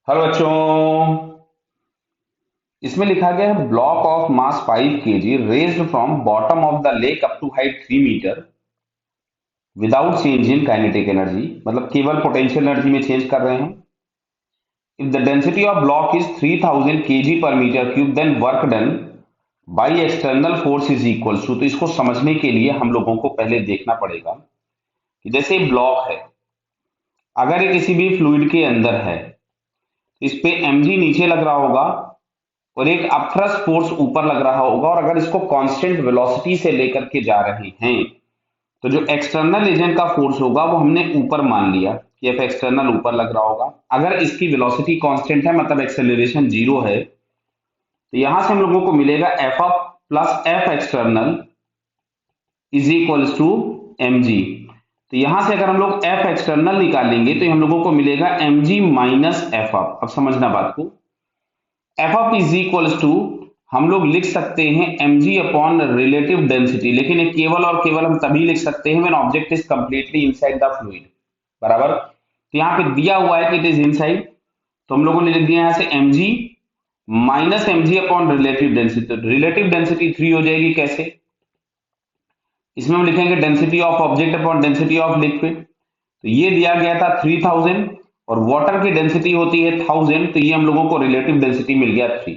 Hello बच्चों। इसमें लिखा गया है block of mass 5 kg raised from bottom of the lake up to height 3 metre without change in kinetic energy. मतलब केवल पोटेंशियल एनर्जी में चेंज कर रहे हैं। If the density of block is 3000 kg per metre cube then work done by external force is equal to. तो इसको समझने के लिए हम लोगों को पहले देखना पड़ेगा कि जैसे ब्लॉक है, अगर ये किसी भी फ्लूइड के अंदर है, इस पे mg नीचे लग रहा होगा और एक अपथ्रस्ट फोर्स ऊपर लग रहा होगा, और अगर इसको कांस्टेंट वेलोसिटी से लेकर के जा रहे हैं तो जो एक्सटर्नल एजेंट का फोर्स होगा वो हमने ऊपर मान लिया कि एफ एक्सटर्नल ऊपर लग रहा होगा। अगर इसकी वेलोसिटी कांस्टेंट है, मतलब एक्सेलरेशन जीरो है, तो यहां से हम लोगों को मिलेगा F up plus F external is equals to M G. तो यहां से अगर हम लोग एफ एक्सटर्नल निकालेंगे तो हम लोगों को मिलेगा M G minus F up. अब समझना बात को, F up is equals to हम लोग लिख सकते हैं mg अपॉन रिलेटिव डेंसिटी, लेकिन ये केवल और केवल हम तभी लिख सकते हैं when object is completely inside the fluid. बराबर। तो यहाँ पे दिया हुआ है कि इट इज इनसाइड, तो हम लोगों ने लिख दिया यहाँ से mg minus mg upon relative density. Relative density 3 हो जाएगी। कैसे? इसमें हम लिखेंगे density of object upon density of liquid. तो ये दिया गया था 3000 और वाटर की डेंसिटी होती है 1000, तो ये हम लोगों को रिलेटिव डेंसिटी मिल गया 3।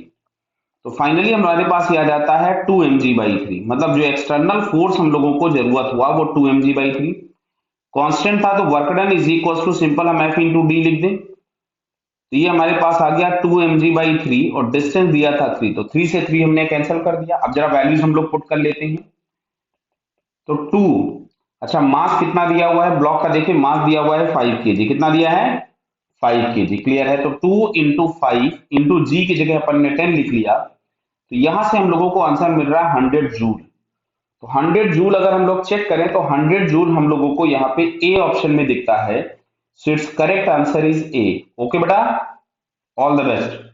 तो फाइनली हमारे पास ये आ जाता है 2mg/3। मतलब जो एक्सटर्नल फोर्स हम लोगों को जरूरत हुआ वो 2mg/3। कांस्टेंट था तो work done is equal to simple हम F इंटू डी लिख दें। तो ये हमारे पास आ गया 2mg/3 और डिस्टेंस दिया था 3, तो 3 से 3 हमने कैंसिल कर दिया। अब जरा वैल्यूज हम लोग पुट कर लेते हैं। तो 2, अच्छा मास कितना दिया हुआ है ब्लॉक का? देखिए मास दिया हुआ है 5 kg। कितना दिया है? 5 kg। क्लियर है? तो 2 इंटू 5 इंटू जी की जगह अपन ने 10 लिख लिया, तो यहां से हम लोगों को आंसर मिल रहा है 100 जूल। तो 100 जूल अगर हम लोग चेक करें तो 100 जूल हम लोगों को यहाँ पे ए ऑप्शन में दिखता है। So it's correct answer is a. Okay बेटा, ऑल द बेस्ट।